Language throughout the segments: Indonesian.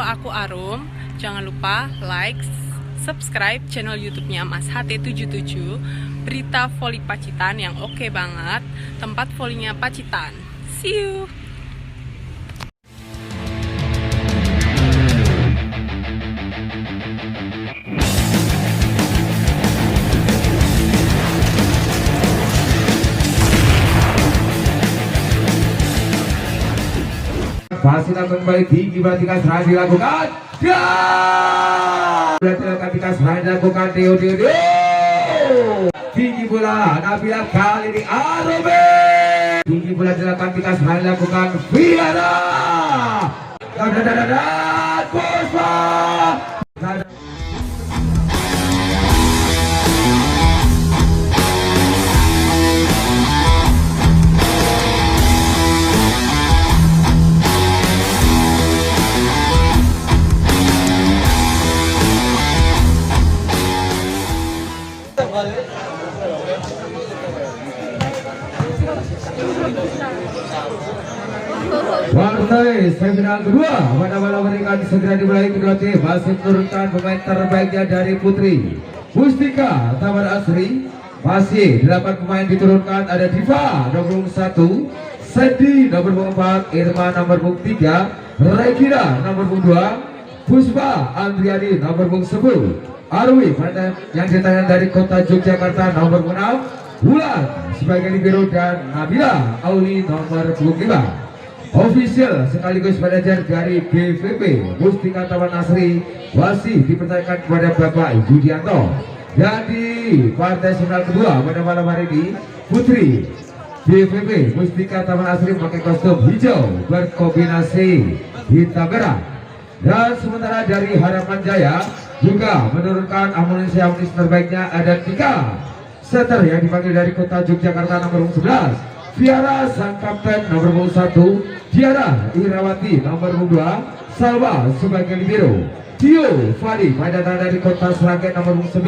aku Arum. Jangan lupa like, subscribe channel YouTube-nya Mas HT77. Berita voli Pacitan yang oke banget. Tempat volinya Pacitan. See you. Fasilitas kembali tinggi perhatikan serangan dilakukan ketika serangan dilakukan Deo tinggi bola Nabila kali ini Arobe tinggi bola dilakukan ketika serangan dilakukan Viara Puspa Partai semifinal kedua pada malam hari ini segera dimulai. Kedua tim masih menurunkan pemain terbaiknya dari Putri. Mustika Taman Asri masih 8 pemain diturunkan. Ada Diva nomor 1, Sedi nomor 4, Irma nomor 3, Regina nomor 2, Puspa Andriani nomor 10, Arwi yang ditanya dari kota Yogyakarta nomor 6, Wulan sebagai libero dan Nabila Auli nomor 5. Official sekaligus manajer dari BVP Mustika Taman Asri masih dipercayakan kepada Bapak Yudianto. Dan di partai final kedua pada malam hari ini Putri BVP Mustika Taman Asri memakai kostum hijau berkombinasi hitam merah. Dan sementara dari Harapan Jaya juga menurunkan amunisi terbaiknya. Ada 3 setter yang dipanggil dari kota Yogyakarta nomor 11, Viara sang kapten nomor 1, Diara Irawati nomor 2, Salwa sebagai libero, Tio Fadi pada dari kota Sragen nomor 9,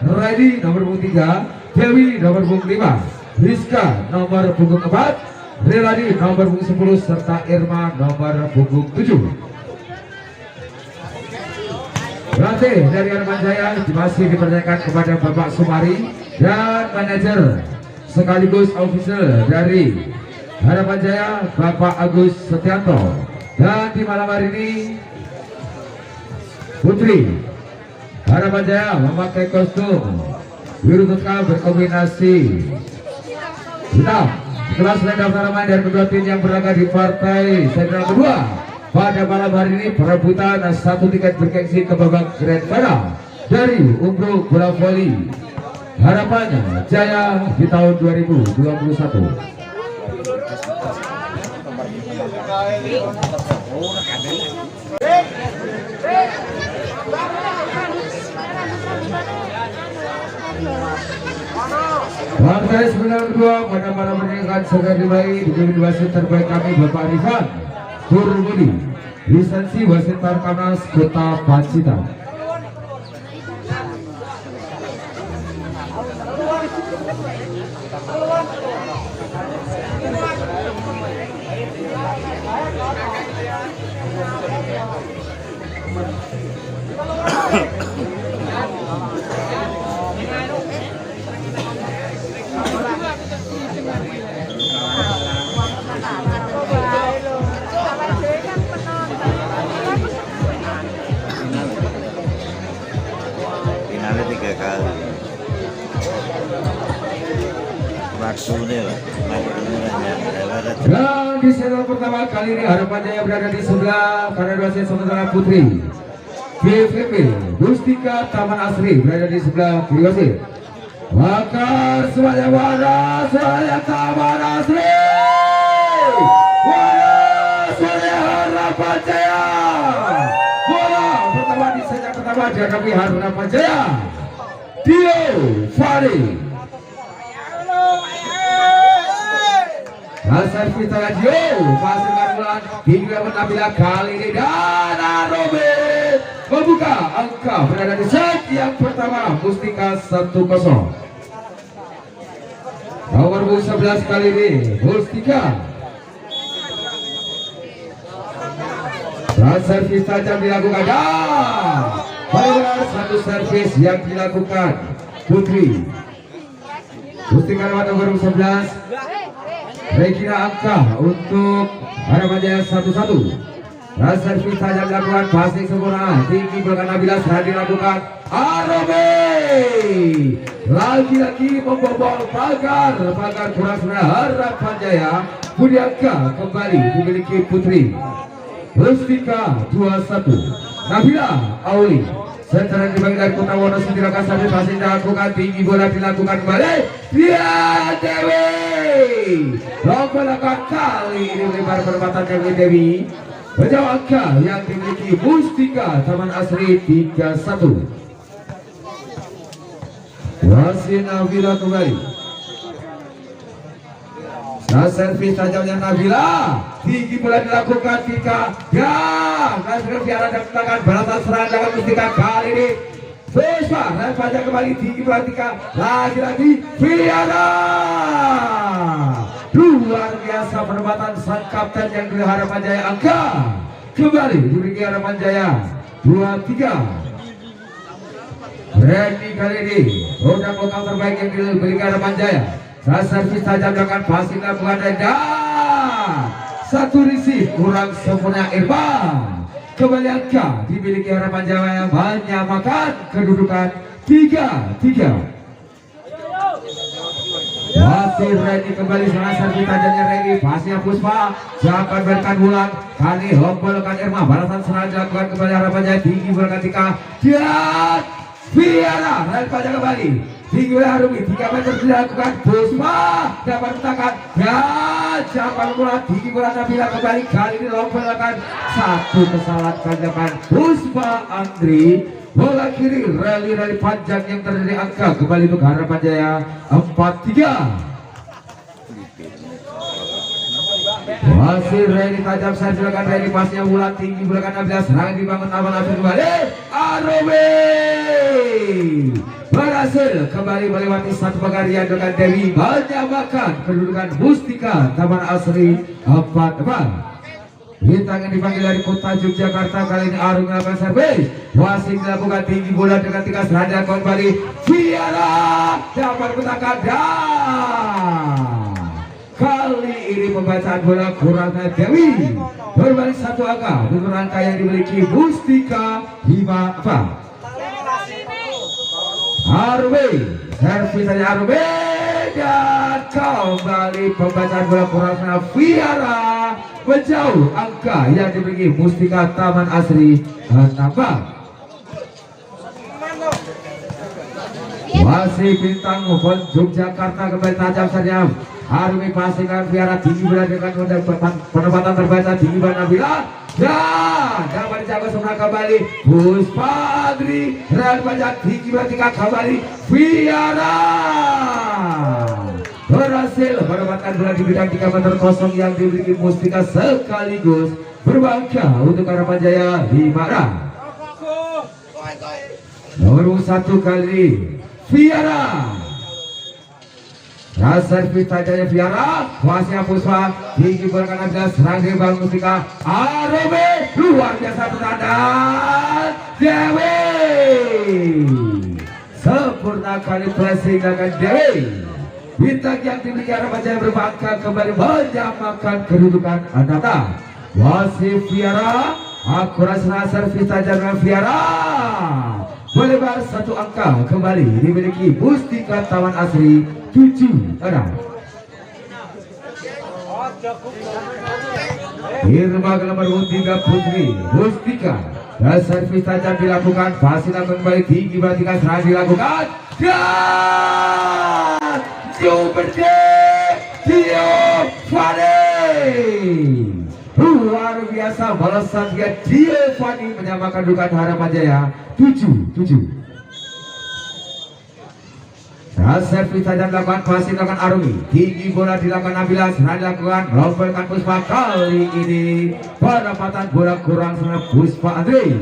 Ready nomor 3, Dewi nomor 5, Rizka nomor 4, Reladi nomor 10 serta Irma nomor 7. Pelatih dari Harapan Jaya masih dipercayakan kepada Bapak Sumari dan manajer sekaligus official dari Harapan Jaya Bapak Agus Setianto. Dan di malam hari ini Putri Harapan Jaya memakai kostum biru toska berkombinasi hitam. Setelah selendang tanaman dan kedua tim yang berlaga di partai semifinal kedua pada malam hari ini perebutan 1 tiket bergengsi ke babak grand final dari Umroh Bola Voli Harapan Jaya di tahun 2021. Partai semifinal kedua pada malam ini akan segera dimulai. Dipimpin wasit terbaik kami Bapak Rifan Turbudi, lisensi wasit Tarkanas Kota Pacitan. Finalnya 3 kali. Maksudnya dan di set pertama kali ini Harapan Jaya berada di sebelah karena dua set sementara Putri BVP Mustika Taman Asri berada di sebelah kiri wasit. Maka semuanya warna saya Taman Asri, warna saya Harapan Jaya. Bola pertama di set yang pertama dihadapi Harapan Jaya. Dio Fari Hasan Vita Radio menghasilkan bulan hingga Nabila kali ini dan Arobe membuka angka berada di set yang pertama Mustika 1-0. Nomor 11 kali ini Mustika servis tajam dilakukan dan benar satu servis yang dilakukan Putri Mustika nomor 11 Regina angka untuk Harapan Jaya 1-1. Servis tajam dilakukan passing sempurna tinggi belakang Nabila serang dilakukan Arobe lagi-lagi membobol pagar kurang sebenarnya Harapan Jaya Budiaka kembali memiliki Putri Mustika 21 Nabila Auli secara dibagi dari Kota Wonosobo dilakukan sampai passing dilakukan tinggi bola dilakukan kembali dia Dewi lomba kali ini melebar perempatan Dewi Bajau angka yang dimiliki Mustika Taman Asri 3-1. Wasit Nabila kembali. Servis tajamnya Nabila tinggi bola dilakukan Tika ya Nasir Fiara dan tangan balasan serangan dengan Mustika kali ini Puspa dan pajak kembali tinggi bola Tika lagi-lagi Fiara luar biasa penempatan sang kapten yang dari Harapan Jaya angka kembali diberi Harapan Jaya 2-3. Randy kali ini roda lokal terbaik yang diberi Harapan Jaya. Servis tajam dengan passing dilakukan dan satu receive kurang sempurna Irfan. Kembali angka dimiliki Harapan Jaya yang banyak makan kedudukan 3-3. Masih Reni kembali sana servis tajamnya Reni pasnya Puspa siapa berikan bulan kali lombolkan Irma balasan serangan dilakukan kembali Harapan Jaya tinggi bola ketika dan Fiara Reni pajak kembali tinggi bola Harumi 3 meter dilakukan Puspa dapat mentakan dan siapa bola tinggi bola Nabila kembali kali ini lombolkan satu kesalahan kanjakan Puspa Andri bola kiri rally panjang yang terdiri angka kembali untuk Harapan Jaya 4-3. Masih Reni tajam saya silakan Reni pasnya bulan tinggi belakang 16 serangan dibangun aman kembali Arobe berhasil kembali melewati satu pagarian dengan Dewi banyak makan kedudukan Mustika Taman Asri 4-4. Bintang yang dipanggil dari Kota Yogyakarta kali ini Arum melakukan servis wasit dilakukan tinggi bola dengan 3 serangan kembali Fiara dapat mentakan kali ini pembacaan bola kurangnya Dewi berbalik satu angka dengan angka yang dimiliki Mustika 5-4. Arwe servis saja Arwe dan kembali pembacaan bola kurangnya Fiara menjauh angka yang dimiliki Mustika Taman Asri 6. Masih bintang Mufon Yogyakarta kembali tajam saja Arumi pasingan Fiara tinggi bola dengan penempatan terbaca tinggi bola Nabila dan dapat dijaga semua kembali Puspa Adri dan pajak tinggi bola kembali Fiara berhasil mendapatkan bola di bidang 3 meter kosong yang dimiliki Mustika sekaligus berbangka untuk Harapan Jaya 5. Nomor 1 kali Fiara servis tajamnya Fiara kuasnya Puspa tinggi bola kanan serang di bawah Mustika Arobe luar biasa tendangan Dewi sempurna kali pressing dengan Dewi bintang yang dimiliki Harapan Jaya berbangka kembali menyamakan kedudukan Anata wasit Fiara akurasi servis tajamnya Fiara melebar satu angka kembali dimiliki Mustika Taman Asri 7-6. Irma nomor 3 Putri Mustika dan servis tajam dilakukan pasir kembali tinggi berarti serang dilakukan dan Juperde Giovanni luar biasa balasan dia Giovanni menyamakan kedudukan Harapan Jaya 7-7. Servis tajam dilakukan pasir dilakukan Arumi tinggi bola dilakukan Nabila serang dilakukan lombalkan Puspa kali ini pendapatan bola kurang sana Puspa Andri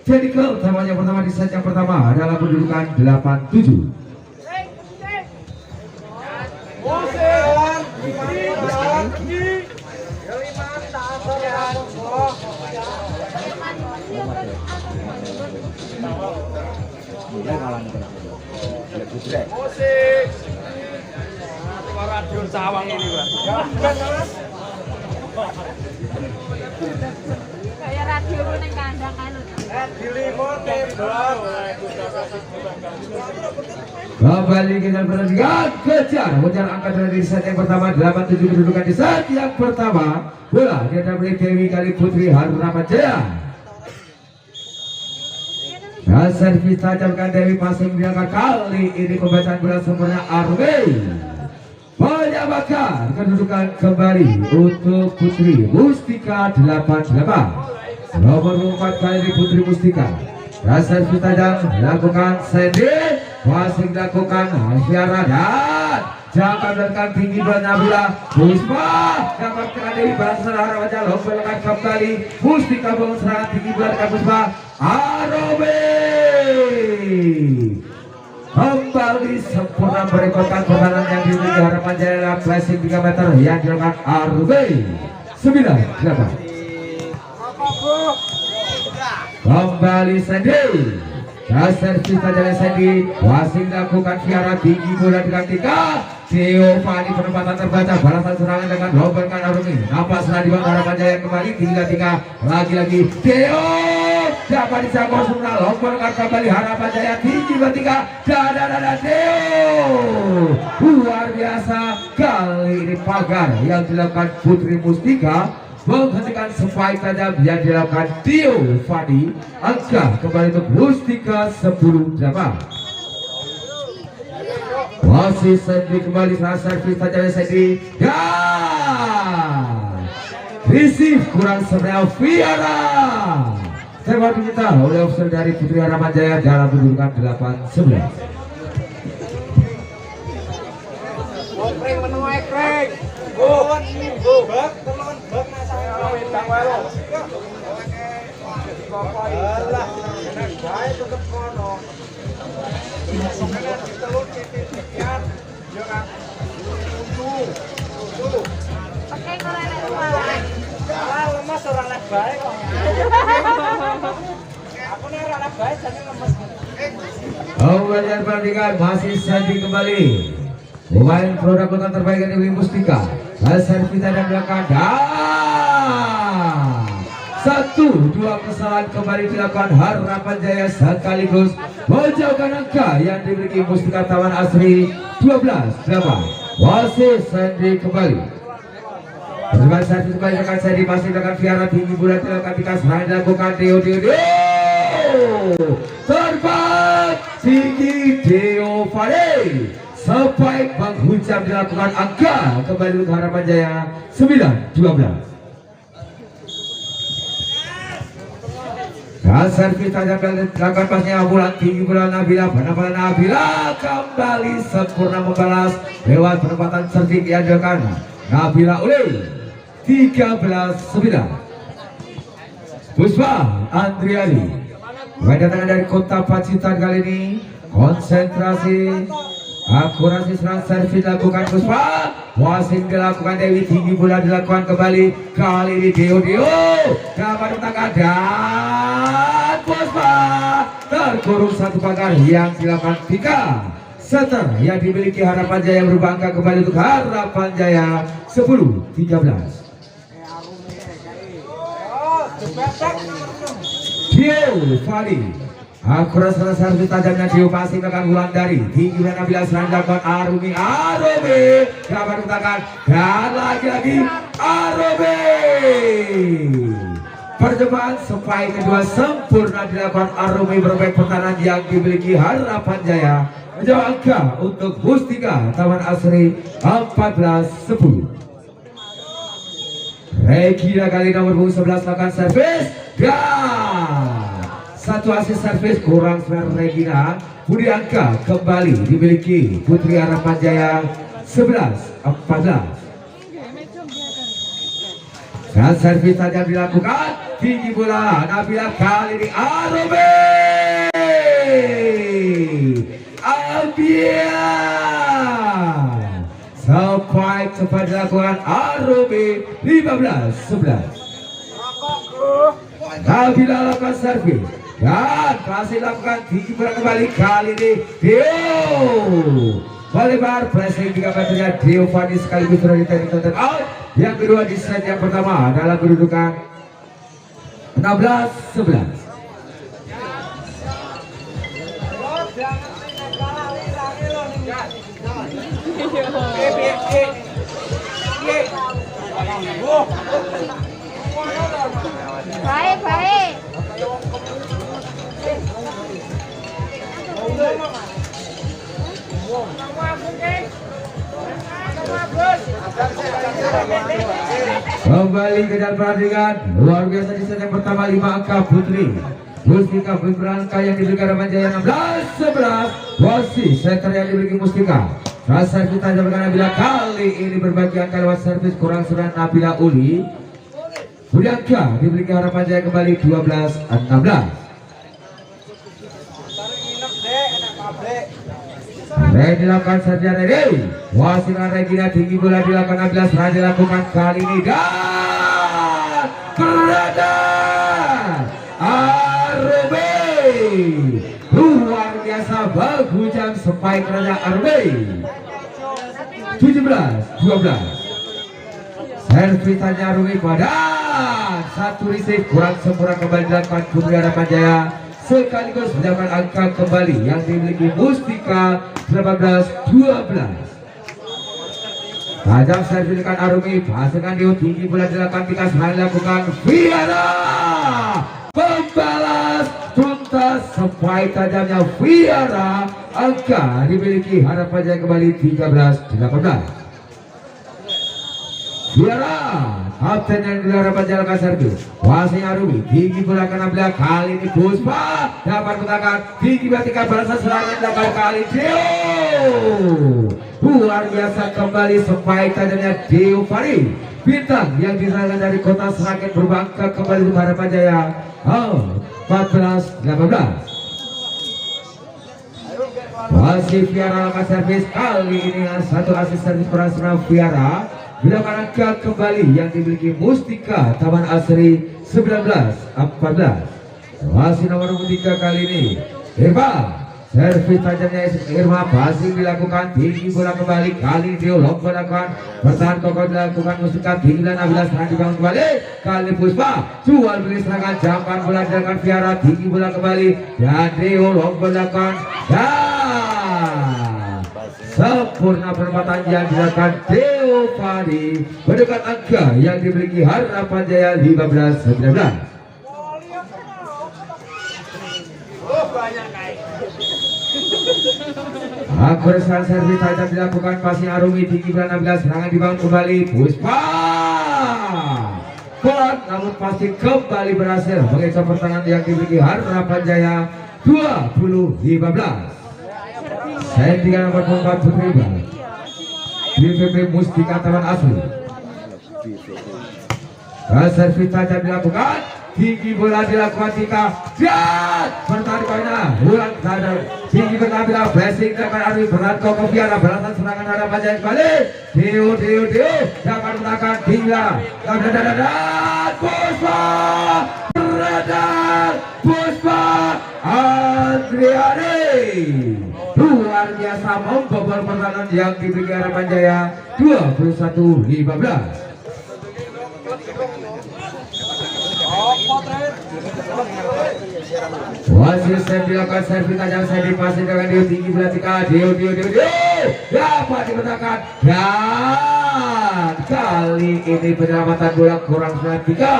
jadi keutamanya pertama di set yang pertama adalah pendudukan 8-7. Radio Sawang ini, Pak. Kayak radio ning kandang kan. Kembali kita pertandingan kejar angkat dari set yang pertama 87 kedudukan di set yang pertama. Bola diadap oleh Dewi kali Putri Harun Ramadjaya. Dan servis tajamkan Dewi passing diangkat kali ini pembacaan bola sempurna Arwei. Menyamakan kedudukan kembali untuk Putri Mustika 88. Nomor 4 kali Putri Mustika. Dan servis tajam dilakukan Sandy. Masih dilakukan Syara dan jangka belakang tinggi Nabila Puspa dapatkan Dewi balas serangan wajah lompat kembali Mustika bangun serangan tinggi belakang Puspa Arobe kembali sempurna merekodkan pertahanan yang dimiliki Harapan Jaya flashing 3 meter yang dilakukan Arobe 9-8 kembali Sandy. Servis saja Sandy masih dilakukan Tiara tinggi bola digantikan Theo Fani penempatan terbaca balasan serangan dengan lombarkan Arumi nampak setelah dibangun Harapan Jaya kembali tiga lagi-lagi Theo dapat dijangkau semua lombarkan kembali Harapan Jaya tinggi bertiga dada Theo luar biasa kali ini pagar yang dilakukan Putri Mustika menghentikan spike tajam yang dilakukan Theo Fadi. Angka kembali untuk Mustika 10-8. Masih Sandy kembali saat servis tajam Sandy dan receive kurang sebenarnya Fiara. Tembak kita oleh official dari Putri Harapan Jaya dalam kedudukan 8-11. Pertandingan masih Sandy kembali. Pemain produk kota terbaik dari Mustika. Servis dan belakang dan 1-2 kesalahan kembali dilakukan Harapan Jaya sekaligus menjauhkan angka yang dimiliki Mustika Taman Asri 12-8. Masih Sandy kembali. Percobaan servis kembali akan Sandy masih dengan Fiara tinggi bulan dilakukan ketika serangan dilakukan Theo terbang tinggi Theo Fade. Sebaik menghujam dilakukan angka kembali untuk Harapan Jaya 9-12. Dan servis tajam dilakukan pasnya bulan tinggi bulan Nabila penempatan Nabila kembali sempurna membalas lewat penempatan servis yang dilakukan Nabila oleh 13-9. Puspa Andriani kedatangan dari kota Pacitan kali ini konsentrasi akurasi serang servis dilakukan Puspa wasing dilakukan Dewi tinggi bola dilakukan kembali kali ini Dio dapat tangan dan Puspa terkurung satu pagar yang dilakukan 3 setter yang dimiliki Harapan Jaya berubah angka kembali untuk Harapan Jaya 10-13. Dio Fadi akurat servis tajamnya Dio masih akan bulan dari tinggi dan Nabila serang dilakukan Arumi dapat diutakan dan lagi-lagi Arumi. Percobaan spike kedua sempurna dilakukan Arumi berbaik pertahanan yang dimiliki Harapan Jaya menjawab angka untuk Mustika Taman Asri 14-10. Regina kali nomor 11 lakukan servis dan satu asis servis kurang sebenarnya Regina. Budi angka kembali dimiliki Putri Harapan Jaya 11-14. Dan servis tajam dilakukan tinggi bola Nabila kali ini Arobe sampai cepat dilakukan Arobe 15-11. Nabila lakukan servis dan masih lakukan tinggi bola kembali kali ini Dio Balibar pressing 3 meternya Dio Fadi sekaligus sudah ditarik out. Yang kedua di set yang pertama dalam kedudukan 16-11. Baik, baik. Kembali ke dalam pertandingan luar biasa di set yang pertama 5 angka putri Mustika Berangka yang diberikan Ramajaya 16-11. Posisi setter yang dimiliki Mustika. Rasa kita jabarkan Nabila kali ini berbagi angka lewat servis kurang sudah Nabila Uli. Budianka diberikan Harapan Jaya kembali 12-16. Dilakukan sarjana Rey. Wasit Regina tinggi bola dilakukan Nabila Raja lakukan kali ini dan berada Arbe luar biasa bagujan spike Raja Arbe 17-12. Servis tanya Rumi pada satu receive kurang sempurna kembali dilakukan Kubri Harapan Jaya sekaligus mendapat angka kembali yang dimiliki Mustika 18-12. Tajam servis dengan Arumi pasangan Dio tinggi bola dilakukan kita selain lakukan Viara pembalas tuntas sampai tajamnya Viara angka dimiliki Harapan Jaya kembali 13-18. Viara kapten yang gelar Harapan servis wasit Arumi tinggi bola kena belah kali ini Puspa dapat menggunakan tinggi batika balasan serangan dapat kali Dio luar biasa kembali sampai tajamnya Dio Fari bintang yang diserahkan dari Kota Seragen berbangka kembali untuk Harapan Jaya 14-18. Wasit Viara lakukan servis kali ini dengan satu asis servis perasaan Viara dilakukan angka kembali yang dimiliki Mustika Taman Asri 19-14. Wasit nomor 3 kali ini Irma servis tajamnya Irma passing dilakukan tinggi bola kembali kali Dio long melakukan bertahan kokoh dilakukan Mustika tinggi dan Nabila serang dibangun kembali kali Puspa jual beli serangan jampan bola dilakukan Viara tinggi bola kembali dan Dio long melakukan dan sempurna perempatan yang dilakukan Dio Fadi mendekat angka yang dimiliki Harapan Jaya 15-19. Akurasi servis tajam dilakukan passing Arumi tinggi bola 16 serangan dibangun kembali Puspa kuat namun pasti kembali berhasil mengecoh pertahanan yang dimiliki Harapan Jaya 20-15. Saya tinggal nomor 4 Putri BVP Mustika Taman Asri. Servis tajam dilakukan tinggi bola dilakukan Tika dan bertahan poinnya ulang sadar tinggi bernabilah blessing dapat Arwi berat kokoh Viara balasan serangan Harapan Jaya kembali Dio dapat menggunakan tinggal dan Puspa beradar Puspa Andriani luar biasa membobol pertahanan yang diberikan Harapan Jaya 21-15. Wasit set dilakukan servis tajam saya dipasang dengan Dio tinggi bola Tika Dio dapat dimenangkan dan kali ini penyelamatan bola kurang sangat Tika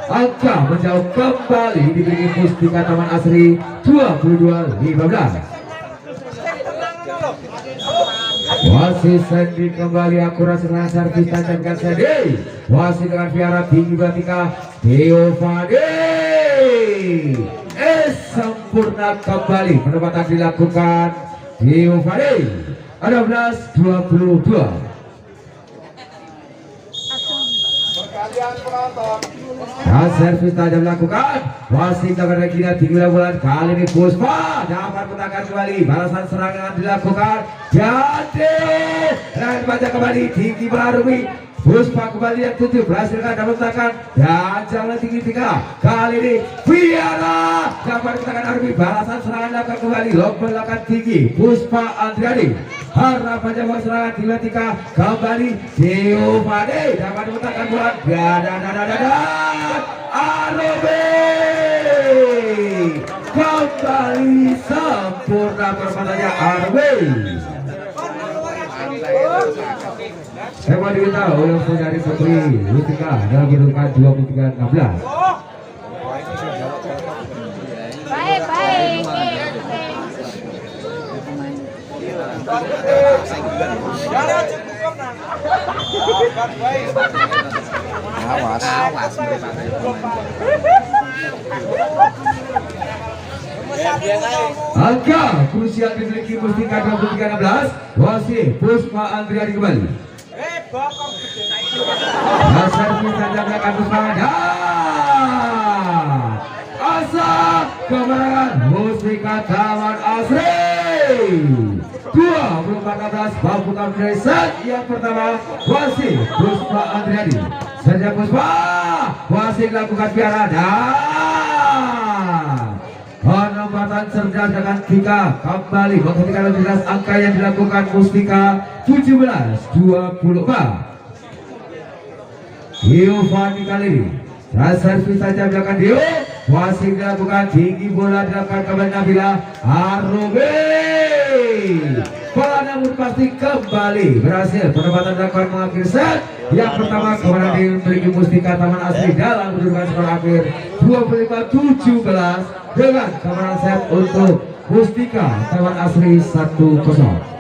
angka menjauh kembali diberi Mustika Taman Asri 22-15. Wasit Sandy kembali akurasi serangan servis tajamkan Sandy wasit dengan Viara tinggi batika Dio Fadi sempurna kembali penempatan dilakukan Dio Fadi 16-22. Servis tajam dilakukan wasit dengan Regina tinggi bulan kali ini Puspa dapat menangkan kembali balasan serangan dilakukan jadi dan baca kembali tinggi Arumi Puspa kembali yang 7 berhasil dapat menangkan dan jangan tinggi 3 kali ini Viara dapat dikatakan Arbi balasan serangan dilakukan kembali lock belakang tinggi Puspa Andriani harapan jawab serangan tiba-tiba kembali Giovanni dapat diletakkan bola Arbi kembali sempurna permainannya Arbi. Saya diberitahu yang dari Putri Mustika dalam kedudukan 23-16. Baik, baik. Awas. Angka krusial dimiliki Mustika 23-16. Wasit Puspa Andriani kembali. Dasar kita jagakan Puspa asa kemenangan Mustika Taman Asri 24-16 Babukan Preset yang pertama wasit Puspa Andriani. Saja Puspa wasit lakukan piara penempatan cerdas dengan Tika kembali menghentikan lebih jelas angka yang dilakukan Mustika 17-24. Giovanni kali ini servis saja belakang Dio wasit dilakukan tinggi bola dilakukan kembali Nabila Arobe bola namun pasti kembali berhasil penempatan dilakukan mengakhir set yang pertama kemenangan dimiliki Mustika Taman Asri dalam kedudukan skor akhir 25-17 dengan kemenangan set untuk Mustika Taman Asri 1-0.